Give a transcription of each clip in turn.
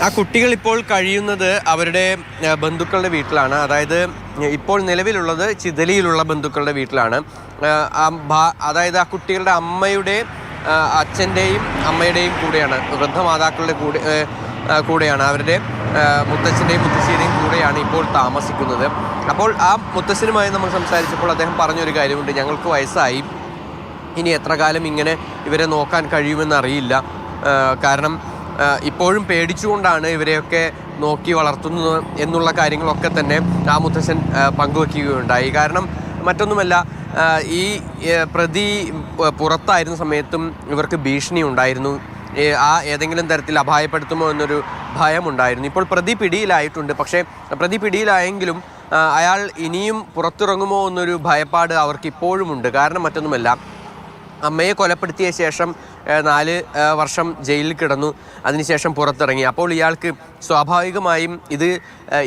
ആ കുട്ടികൾ ഇപ്പോൾ കഴിയുന്നത് അവരുടെ ബന്ധുക്കളുടെ വീട്ടിലാണ്. അതായത് ഇപ്പോൾ നിലവിലുള്ളത് ചിതലിയിലുള്ള ബന്ധുക്കളുടെ വീട്ടിലാണ്. അതായത് ആ കുട്ടികളുടെ അമ്മയുടെ അച്ഛൻ്റെയും അമ്മയുടെയും കൂടെയാണ്, വൃദ്ധമാതാക്കളുടെ കൂടെയാണ്, അവരുടെ മുത്തച്ഛൻ്റെയും മുത്തശ്ശിയുടെയും കൂടെയാണ് ഇപ്പോൾ താമസിക്കുന്നത്. അപ്പോൾ ആ മുത്തശ്ശനുമായി നമ്മൾ സംസാരിച്ചപ്പോൾ അദ്ദേഹം പറഞ്ഞൊരു കാര്യമുണ്ട്: ഞങ്ങൾക്ക് വയസ്സായി, ഇനി എത്ര കാലം ഇങ്ങനെ ഇവരെ നോക്കാൻ കഴിയുമെന്നറിയില്ല. കാരണം ഇപ്പോഴും പേടിച്ചുകൊണ്ടാണ് ഇവരെയൊക്കെ നോക്കി വളർത്തുന്നത് എന്നുള്ള കാര്യങ്ങളൊക്കെ തന്നെ ആ മുത്തശ്ശൻ പങ്കുവെക്കുകയുണ്ടായി. കാരണം മറ്റൊന്നുമല്ല, ഈ പ്രതി പുറത്തായിരുന്ന സമയത്തും ഇവർക്ക് ഭീഷണി ഉണ്ടായിരുന്നു. ഏതെങ്കിലും തരത്തിൽ അപായപ്പെടുത്തുമോ എന്നൊരു ഭയമുണ്ടായിരുന്നു. ഇപ്പോൾ പ്രതി പിടിയിലായിട്ടുണ്ട്. പക്ഷേ പ്രതി പിടിയിലായെങ്കിലും അയാൾ ഇനിയും പുറത്തിറങ്ങുമോ എന്നൊരു ഭയപ്പാട് അവർക്ക് ഇപ്പോഴുമുണ്ട്. കാരണം മറ്റൊന്നുമല്ല, അമ്മയെ കൊലപ്പെടുത്തിയ ശേഷം 4 വർഷം ജയിലിൽ കിടന്നു, അതിനുശേഷം പുറത്തിറങ്ങി. അപ്പോൾ ഇയാൾക്ക് സ്വാഭാവികമായും ഇത്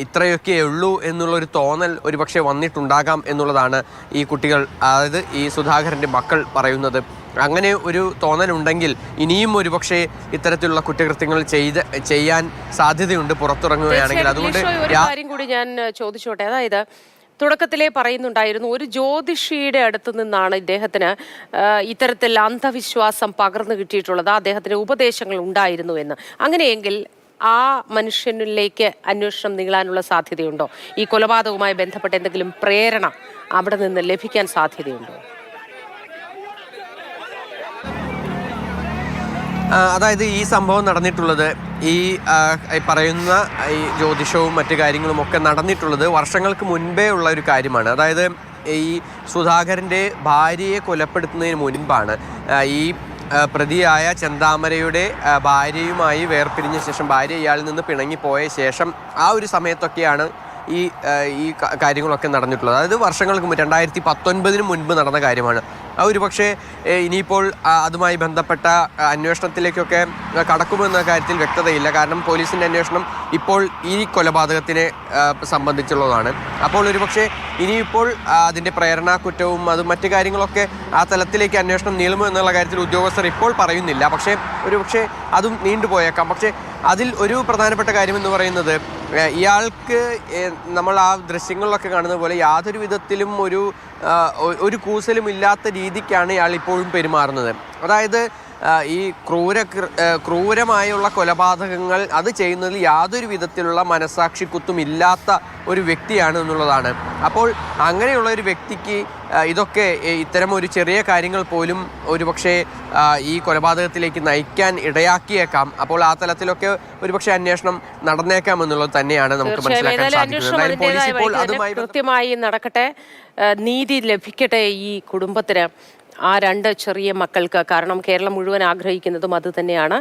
ഇത്രയൊക്കെ ഉള്ളൂ എന്നുള്ളൊരു തോന്നൽ ഒരുപക്ഷെ വന്നിട്ടുണ്ടാകാം എന്നുള്ളതാണ് ഈ കുട്ടികൾ, അതായത് ഈ സുധാകരൻ്റെ മക്കൾ പറയുന്നത്. അങ്ങനെ ഒരു തോന്നലുണ്ടെങ്കിൽ ഇനിയും ഒരുപക്ഷെ ഇത്തരത്തിലുള്ള കുറ്റകൃത്യങ്ങൾ ചെയ്യാൻ സാധ്യതയുണ്ട് പുറത്തിറങ്ങുകയാണെങ്കിൽ. അതുകൊണ്ട് ഒരു കാര്യം കൂടി ഞാൻ ചോദിച്ചോട്ടെ. അതായത് തുടക്കത്തിലേ പറയുന്നുണ്ടായിരുന്നു, ഒരു ജ്യോതിഷിയുടെ അടുത്ത് നിന്നാണ് ഇദ്ദേഹത്തിന് ഇത്തരത്തിൽ അന്ധവിശ്വാസം പകർന്നു കിട്ടിയിട്ടുള്ളത്, അദ്ദേഹത്തിന് ഉപദേശങ്ങൾ ഉണ്ടായിരുന്നു എന്ന്. അങ്ങനെയെങ്കിൽ ആ മനുഷ്യനിലേക്ക് അന്വേഷണം നീളാനുള്ള സാധ്യതയുണ്ടോ? ഈ കൊലപാതകവുമായി ബന്ധപ്പെട്ട എന്തെങ്കിലും പ്രേരണ അവിടെ നിന്ന് ലഭിക്കാൻ സാധ്യതയുണ്ടോ? അതായത് ഈ സംഭവം നടന്നിട്ടുള്ളത്, ഈ പറയുന്ന ഈ ജ്യോതിഷവും മറ്റു കാര്യങ്ങളും ഒക്കെ നടന്നിട്ടുള്ളത് വർഷങ്ങൾക്ക് മുൻപേ ഉള്ള ഒരു കാര്യമാണ്. അതായത് ഈ സുധാകരൻ്റെ ഭാര്യയെ കൊലപ്പെടുത്തുന്നതിന് മുൻപാണ് ഈ പ്രതിയായ ചെന്താമരയുടെ ഭാര്യയുമായി വേർപിരിഞ്ഞ ശേഷം, ഭാര്യ ഇയാളിൽ നിന്ന് പിണങ്ങിപ്പോയ ശേഷം ആ ഒരു സമയത്തൊക്കെയാണ് ഈ കാര്യങ്ങളൊക്കെ നടന്നിട്ടുള്ളത്. അതായത് വർഷങ്ങൾക്ക് മുമ്പ് 2019 മുൻപ് നടന്ന കാര്യമാണ്. ഒരു പക്ഷേ ഇനിയിപ്പോൾ അതുമായി ബന്ധപ്പെട്ട അന്വേഷണത്തിലേക്കൊക്കെ കടക്കുമെന്ന കാര്യത്തിൽ വ്യക്തതയില്ല. കാരണം പോലീസിൻ്റെ അന്വേഷണം ഇപ്പോൾ ഈ കൊലപാതകത്തിനെ സംബന്ധിച്ചുള്ളതാണ്. അപ്പോൾ ഒരുപക്ഷെ ഇനിയിപ്പോൾ അതിൻ്റെ പ്രേരണാകുറ്റവും അതും മറ്റു കാര്യങ്ങളൊക്കെ ആ തലത്തിലേക്ക് അന്വേഷണം നീളുമോ എന്നുള്ള കാര്യത്തിൽ ഉദ്യോഗസ്ഥർ ഇപ്പോൾ പറയുന്നില്ല. പക്ഷേ ഒരുപക്ഷെ അതും നീണ്ടുപോയേക്കാം. പക്ഷേ അതിൽ ഒരു പ്രധാനപ്പെട്ട കാര്യമെന്ന് പറയുന്നത്, ഇയാൾക്ക് നമ്മൾ ആ ദൃശ്യങ്ങളിലൊക്കെ കാണുന്ന പോലെ യാതൊരു വിധത്തിലും ഒരു കൂസലും ഇല്ലാത്ത രീതിക്കാണ് ഇയാൾ ഇപ്പോഴും പെരുമാറുന്നത്. അതായത് ഈ ക്രൂരമായുള്ള കൊലപാതകങ്ങൾ അത് ചെയ്യുന്നതിൽ യാതൊരു വിധത്തിലുള്ള മനസാക്ഷിക്കുത്തും ഇല്ലാത്ത ഒരു വ്യക്തിയാണ് എന്നുള്ളതാണ്. അപ്പോൾ അങ്ങനെയുള്ള ഒരു വ്യക്തിക്ക് ഇതൊക്കെ, ഇത്തരം ഒരു ചെറിയ കാര്യങ്ങൾ പോലും ഒരുപക്ഷെ ഈ കൊലപാതകത്തിലേക്ക് നയിക്കാൻ ഇടയാക്കിയേക്കാം. അപ്പോൾ ആ തലത്തിലൊക്കെ ഒരുപക്ഷെ അന്വേഷണം നടന്നേക്കാം എന്നുള്ളത് തന്നെയാണ് നമുക്ക് മനസ്സിലാക്കാൻ സാധിക്കുന്നത്. കൃത്യമായി നടക്കട്ടെ, നീതി ലഭിക്കട്ടെ ഈ കുടുംബത്തിന്, ആ 2 ചെറിയ മക്കൾക്ക്. കാരണം കേരളം മുഴുവൻ ആഗ്രഹിക്കുന്നതും അത് തന്നെയാണ്.